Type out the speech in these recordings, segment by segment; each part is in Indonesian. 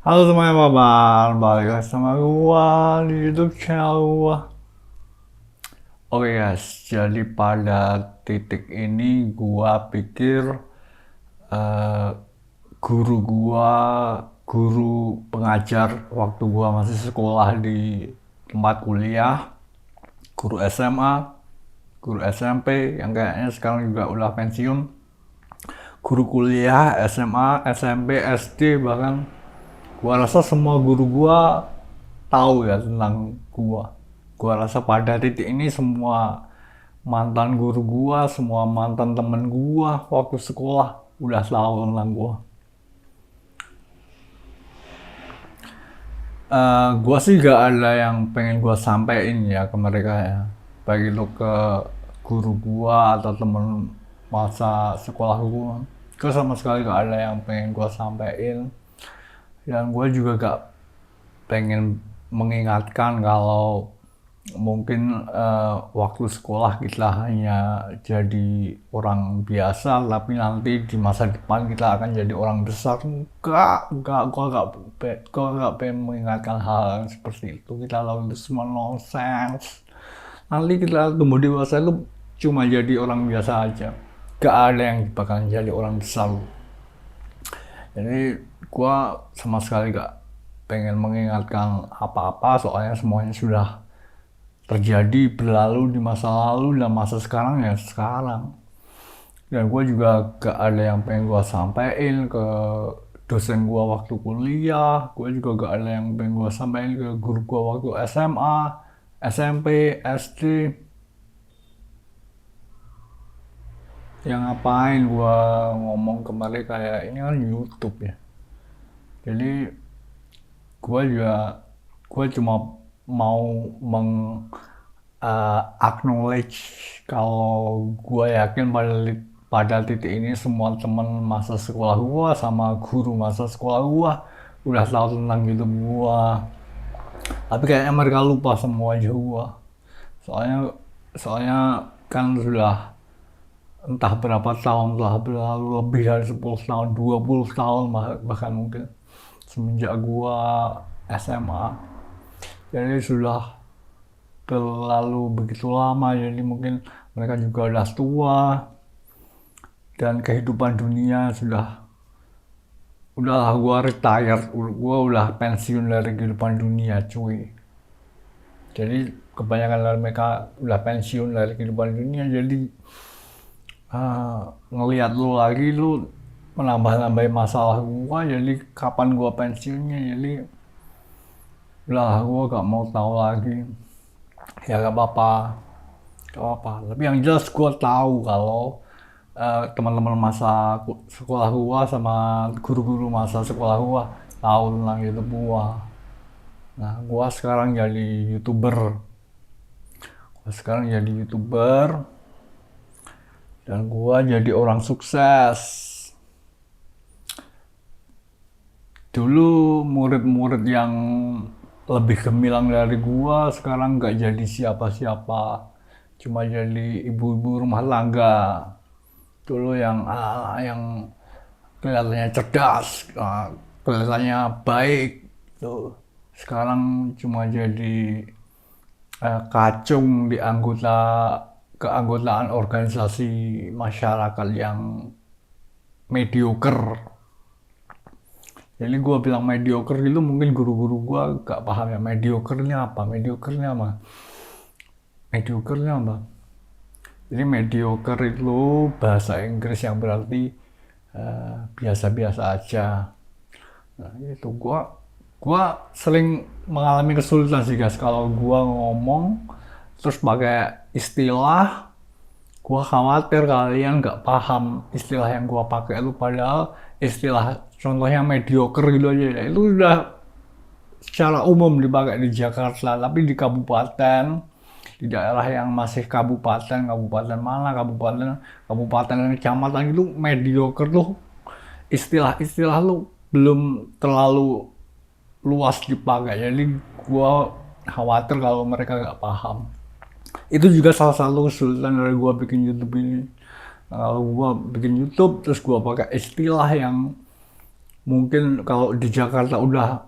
Halo semuanya, apa kabar? Balik lagi sama gua di YouTube channel gua. Oke guys, jadi pada titik ini gua pikir eh, guru gua, guru pengajar waktu gua masih sekolah di tempat kuliah, guru SMA, guru SMP yang kayaknya sekarang juga udah pensiun, guru kuliah, SMA, SMP, SD, bahkan gua rasa semua guru gua tahu ya tentang gua. Gua rasa pada titik ini semua mantan guru gua, semua mantan temen gua waktu sekolah udah tahu tentang gua. Gua sih gak ada yang pengen gua sampein ya ke mereka ya. Baik itu ke guru gua atau temen masa sekolah gua. Gua sama sekali gak ada yang pengen gua sampein. Dan gua juga gak pengen mengingatkan kalau mungkin waktu sekolah kita hanya jadi orang biasa, tapi nanti di masa depan kita akan jadi orang besar. Enggak, gua gak pengen mengingatkan hal yang seperti itu. Kita lakukan itu semua nonsense. Nanti kita tumbuh dewasa itu cuma jadi orang biasa aja. Gak ada yang bakal jadi orang besar. Jadi gua sama sekali gak pengen mengingatkan apa-apa, soalnya semuanya sudah terjadi, berlalu di masa lalu, dan masa sekarang ya sekarang. Dan gue juga gak ada yang pengen gue sampaikan ke dosen gue waktu kuliah. Gue juga gak ada yang pengen gue sampaikan ke guru gue waktu SMA, SMP, SD. Yang ngapain gue ngomong ke mereka ya, ini kan YouTube ya. Jadi gue cuma mau acknowledge kalau gue yakin pada titik ini semua teman masa sekolah gue sama guru masa sekolah gue udah tahu tentang hidup gue, tapi kayaknya mereka lupa semua aja gue. Soalnya kan sudah entah berapa tahun telah berlalu, lebih dari 10 tahun, 20 tahun bahkan mungkin semenjak gua SMA. Jadi sudah terlalu begitu lama, jadi mungkin mereka juga udah tua dan kehidupan dunia udahlah, gua retired, gua udah pensiun dari kehidupan dunia cuy. Jadi kebanyakan dari mereka udah pensiun dari kehidupan dunia, jadi ngelihat lu lagi, lu menambah-nambahin masalah gua, jadi kapan gua pensiunnya. Jadi udah, gua gak mau tahu lagi. Ya gak apa-apa, tapi yang jelas gua tahu kalau teman-teman masa sekolah gua sama guru-guru masa sekolah gua tahu tentang hidup gua. Nah, gua sekarang jadi youtuber dan gua jadi orang sukses. Dulu murid-murid yang lebih gemilang dari gua sekarang nggak jadi siapa-siapa, cuma jadi ibu-ibu rumah tangga. Dulu yang kelihatannya cerdas, kelihatannya baik tuh, sekarang cuma jadi kacung di keanggotaan organisasi masyarakat yang mediocre. Jadi gue bilang mediocre itu mungkin guru-guru gue gak paham ya, mediocre-nya apa. Jadi mediocre itu bahasa Inggris yang berarti biasa-biasa aja. Nah itu gua sering mengalami kesulitan sih guys kalau gua ngomong terus pakai istilah. Gua khawatir kalian nggak paham istilah yang gua pakai itu, padahal istilah contohnya mediocre gitu aja ya, itu udah secara umum dipakai di Jakarta, tapi di kabupaten, di daerah yang masih kabupaten mana, kabupaten dan kecamatan itu mediocre tuh istilah lu belum terlalu luas dipakai. Jadi gua khawatir kalau mereka nggak paham. Itu juga salah satu kesulitan dari gua bikin YouTube ini. Nah, kalau gua bikin YouTube terus gua pakai istilah yang mungkin kalau di Jakarta udah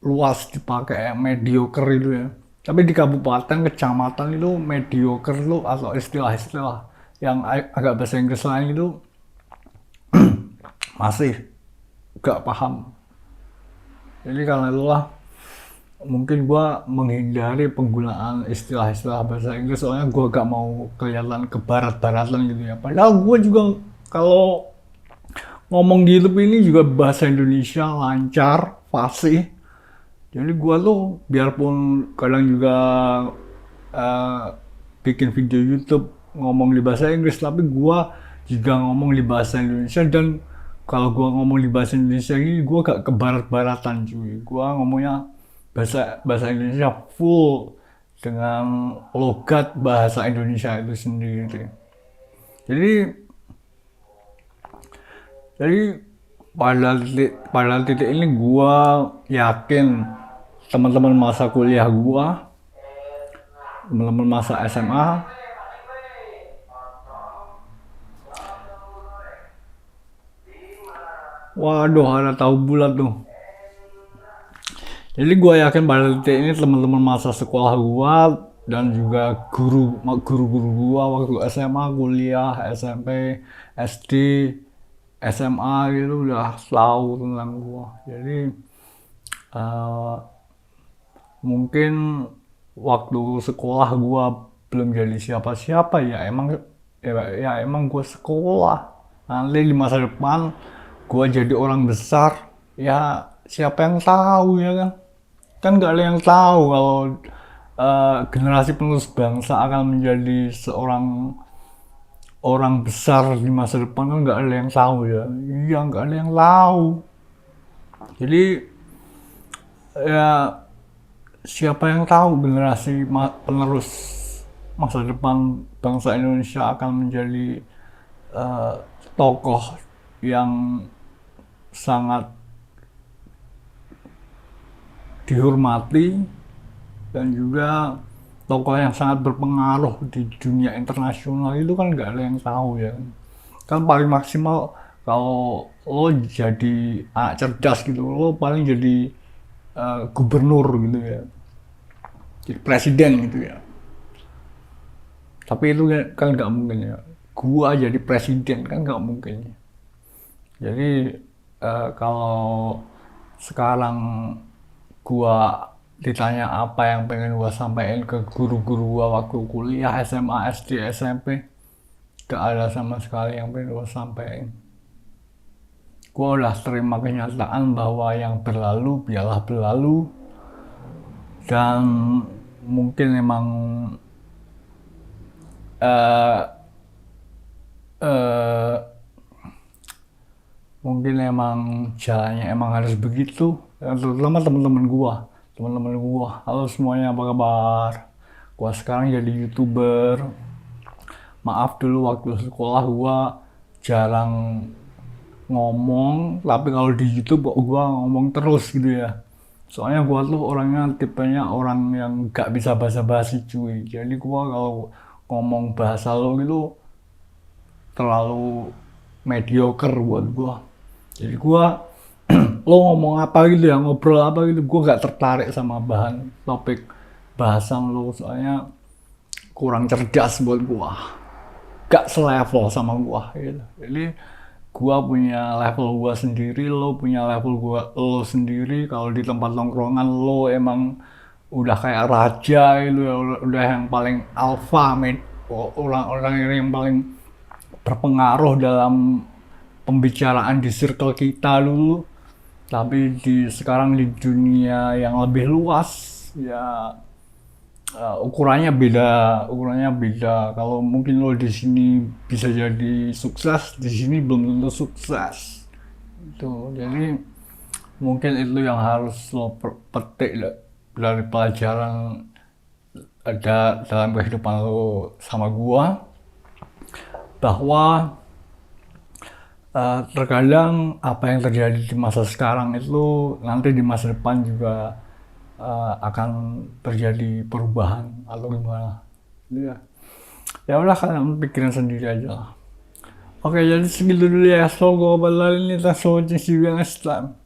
luas dipakai mediocre itu ya. Tapi di kabupaten, kecamatan itu mediocre itu atau istilah-istilah yang agak bahasa Inggris lain itu masih gak paham. Jadi karena itulah mungkin gua menghindari penggunaan istilah-istilah bahasa Inggris soalnya gua gak mau kelihatan ke barat-baratan gitu ya. Padahal gua juga kalau ngomong di YouTube ini juga bahasa Indonesia lancar, fasih. Jadi gua tuh biarpun kadang juga eh, bikin video YouTube ngomong di bahasa Inggris, tapi gua juga ngomong di bahasa Indonesia. Dan kalau gua ngomong di bahasa Indonesia ini gua gak ke barat-baratan cuy. Gua ngomongnya bahasa bahasa Indonesia full dengan logat bahasa Indonesia itu sendiri. Jadi jadi pada titik ini gua yakin teman-teman masa kuliah gua, teman-teman masa SMA, waduh ada tahu bulat tuh. Jadi gua yakin pada titik ini teman-teman masa sekolah gua dan juga guru-guru gua waktu SMA, kuliah, SMP, SD, SMA gitu udah tahu tentang gua. Jadi eh, mungkin waktu sekolah gua belum jadi siapa-siapa ya emang gua sekolah. Nanti di masa depan gua jadi orang besar, ya siapa yang tahu ya kan? Kan nggak ada yang tahu kalau generasi penerus bangsa akan menjadi seorang orang besar di masa depan, kan nggak ada yang tahu ya. Iya, nggak ada yang tahu. Jadi ya siapa yang tahu generasi penerus masa depan bangsa Indonesia akan menjadi eh, tokoh yang sangat dihormati dan juga tokoh yang sangat berpengaruh di dunia internasional. Itu kan nggak ada yang tahu ya kan paling maksimal kalau lo jadi anak cerdas gitu, lo paling jadi gubernur gitu ya, jadi presiden gitu ya. Tapi itu kan nggak mungkin ya, gua jadi presiden kan nggak mungkin ya. Jadi kalau sekarang gua ditanya apa yang pengen gua sampaikan ke guru-guru gua waktu kuliah, SMA, SD, SMP, gak ada sama sekali yang pengen gua sampaikan. Gua udah terima kenyataan bahwa yang berlalu biarlah berlalu, dan mungkin emang eh eh, mungkin emang jalannya emang harus begitu. Terutama teman-teman gua, halo semuanya, apa kabar? Gua sekarang jadi YouTuber. Maaf dulu waktu sekolah gua jarang ngomong, tapi kalau di YouTube gua ngomong terus gitu ya. Soalnya gua tuh orangnya tipenya orang yang gak bisa basa-basi cuy. Jadi gua kalau ngomong bahasa lo gitu terlalu mediocre buat gua. Jadi gua lo ngomong apa gitu ya, ngobrol apa gitu, gua gak tertarik sama bahan topik bahasan lo, soalnya kurang cerdas buat gua, gak selevel sama gua gitu. Jadi gua punya level gua sendiri, lo punya level lo sendiri. Kalau di tempat nongkrongan lo emang udah kayak raja gitu ya, udah yang paling alpha, orang-orang yang paling berpengaruh dalam pembicaraan di circle kita dulu. Tapi sekarang di dunia yang lebih luas ya, ukurannya beda. Kalau mungkin lo di sini bisa jadi sukses, di sini belum tentu sukses. Itu jadi mungkin itu yang harus lo petik dari pelajaran ada dalam kehidupan lo sama gua, bahwa terkadang apa yang terjadi di masa sekarang itu nanti di masa depan juga akan terjadi perubahan atau gimana. Ya, ya udah, kalian pikirin sendiri aja lah. Oke, jadi segitu dulu ya. Semoga kembali tentang soal juga Islam.